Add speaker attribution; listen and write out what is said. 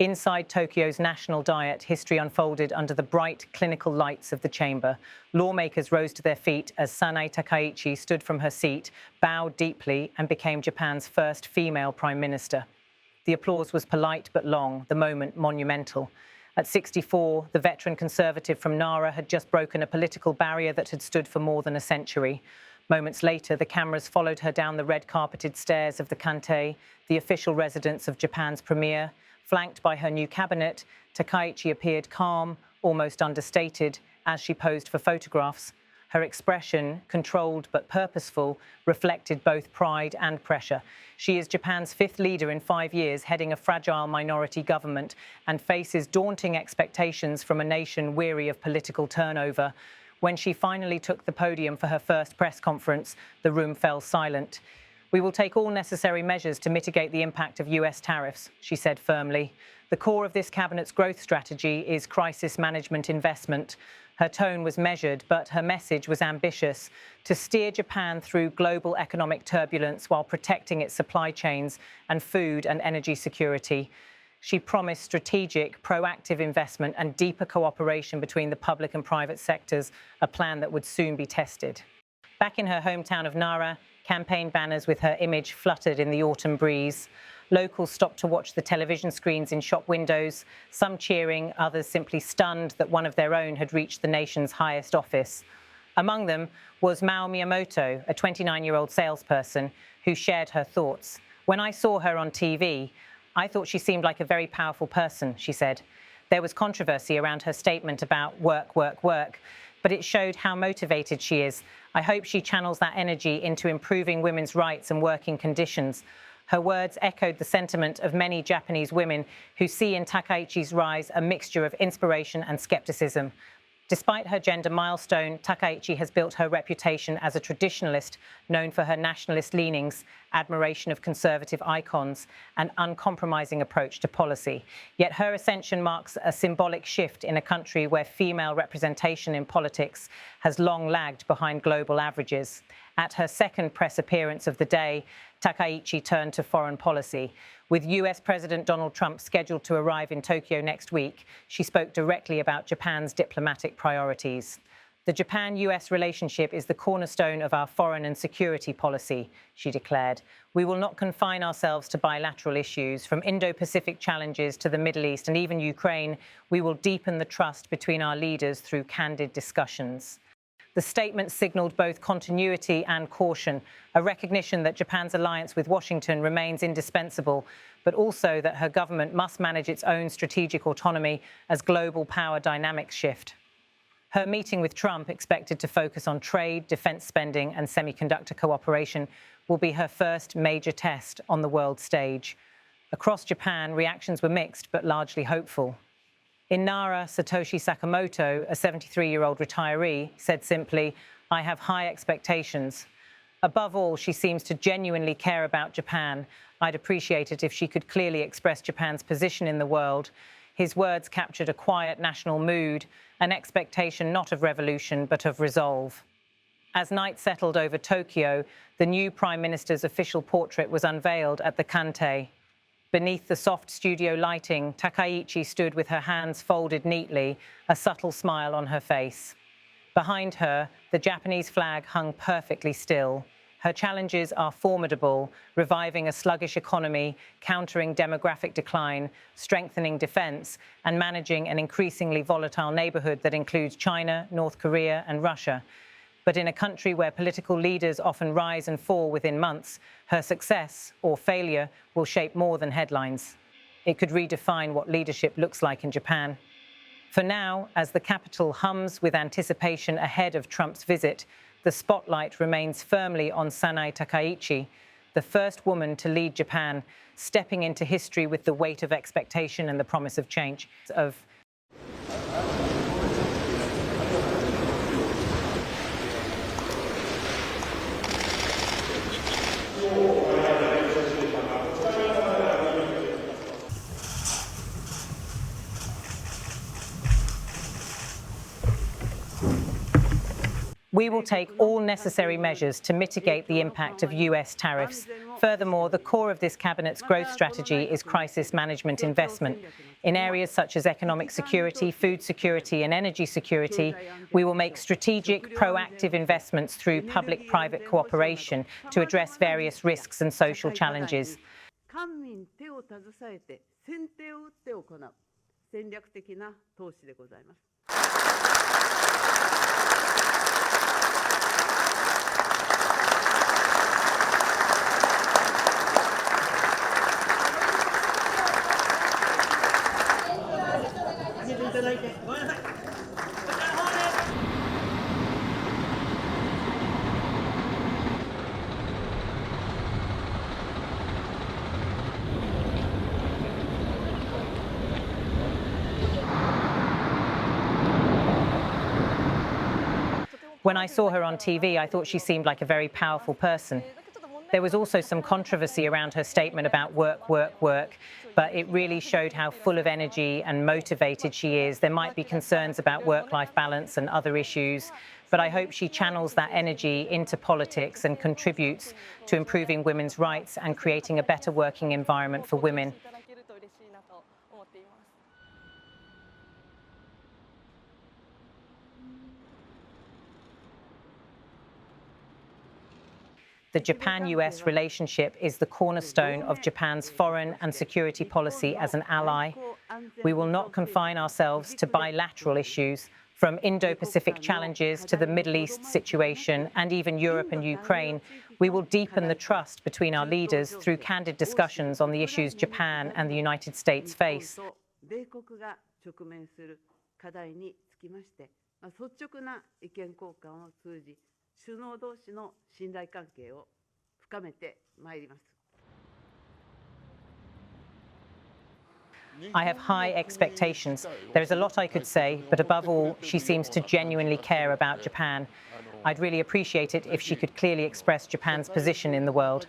Speaker 1: Inside Tokyo's National Diet, history unfolded under the bright clinical lights of the chamber. Lawmakers rose to their feet as Sanae Takaichi stood from her seat, bowed deeply, and became Japan's first female prime minister. The applause was polite but long, the moment monumental. At 64, the veteran conservative from Nara had just broken a political barrier that had stood for more than a century. Moments later, the cameras followed her down the red-carpeted stairs of the Kantei, the official residence of Japan's premier. Flanked by her new cabinet, Takaichi appeared calm, almost understated, as she posed for photographs. Her expression, controlled but purposeful, reflected both pride and pressure. She is Japan's fifth leader in 5 years, heading a fragile minority government, and faces daunting expectations from a nation weary of political turnover. When she finally took the podium for her first press conference, the room fell silent. "We will take all necessary measures to mitigate the impact of US tariffs," she said firmly. The core of this cabinet's growth strategy is crisis management investment. Her tone was measured, but her message was ambitious: to steer Japan through global economic turbulence while protecting its supply chains and food and energy security. She promised strategic, proactive investment and deeper cooperation between the public and private sectors, a plan that would soon be tested. Back in her hometown of Nara, campaign banners with her image fluttered in the autumn breeze. Locals stopped to watch the television screens in shop windows, some cheering, others simply stunned that one of their own had reached the nation's highest office. Among them was Mao Miyamoto, a 29-year-old salesperson, who shared her thoughts. "When I saw her on TV, I thought she seemed like a very powerful person," she said. There was controversy around her statement about work, work, work, but it showed how motivated she is. "I hope she channels that energy into improving women's rights and working conditions." Her words echoed the sentiment of many Japanese women who see in Takaichi's rise a mixture of inspiration and skepticism. Despite her gender milestone, Takaichi has built her reputation as a traditionalist known for her nationalist leanings, admiration of conservative icons, and uncompromising approach to policy. Yet her ascension marks a symbolic shift in a country where female representation in politics has long lagged behind global averages. At her second press appearance of the day, Takaichi turned to foreign policy. With US President Donald Trump scheduled to arrive in Tokyo next week, she spoke directly about Japan's diplomatic priorities. "The Japan-US relationship is the cornerstone of our foreign and security policy," she declared. "We will not confine ourselves to bilateral issues. From Indo-Pacific challenges to the Middle East and even Ukraine, we will deepen the trust between our leaders through candid discussions." The statement signaled both continuity and caution, a recognition that Japan's alliance with Washington remains indispensable, but also that her government must manage its own strategic autonomy as global power dynamics shift. Her meeting with Trump, expected to focus on trade, defense spending, and semiconductor cooperation, will be her first major test on the world stage. Across Japan, reactions were mixed but largely hopeful. In Nara, Satoshi Sakamoto, a 73-year-old retiree, said simply, "I have high expectations." Above all, she seems to genuinely care about Japan. "I'd appreciate it if she could clearly express Japan's position in the world." His words captured a quiet national mood, an expectation not of revolution, but of resolve. As night settled over Tokyo, the new Prime Minister's official portrait was unveiled at the Kantei. Beneath the soft studio lighting, Takaichi stood with her hands folded neatly, a subtle smile on her face. Behind her, the Japanese flag hung perfectly still. Her challenges are formidable: reviving a sluggish economy, countering demographic decline, strengthening defense, and managing an increasingly volatile neighborhood that includes China, North Korea, and Russia. But in a country where political leaders often rise and fall within months, her success or failure will shape more than headlines. It could redefine what leadership looks like in Japan. For now, as the capital hums with anticipation ahead of Trump's visit, the spotlight remains firmly on Sanae Takaichi, the first woman to lead Japan, stepping into history with the weight of expectation and the promise of change. "We will take all necessary measures to mitigate the impact of US tariffs," Furthermore, the core of this Cabinet's growth strategy is crisis management investment. In areas such as economic security, food security and energy security, we will make strategic, proactive investments through public-private cooperation to address various risks and social challenges.
Speaker 2: 官民手を携えて先手を打って行う戦略的な投資でございます。
Speaker 1: When I saw her on TV, I thought she seemed like a very powerful person. There was also some controversy around her statement about work, work, work, but it really showed how full of energy and motivated she is. There might be concerns about work-life balance and other issues, but I hope she channels that energy into politics and contributes to improving women's rights and creating a better working environment for women. The Japan-US relationship is the cornerstone of Japan's foreign and security policy as an ally. We will not confine ourselves to bilateral issues, from Indo-Pacific challenges to the Middle East situation and even Europe and Ukraine. We will deepen the trust between our leaders through candid discussions on the issues Japan and the United States face.
Speaker 2: 米国が直面する課題につきまして、率直な意見交換を通じ、首脳同士の信頼関係を深めてまいります。
Speaker 1: I have high expectations. There is a lot I could say, but above all, she seems to genuinely care about Japan. I'd really appreciate it if she could clearly express Japan's position in the world.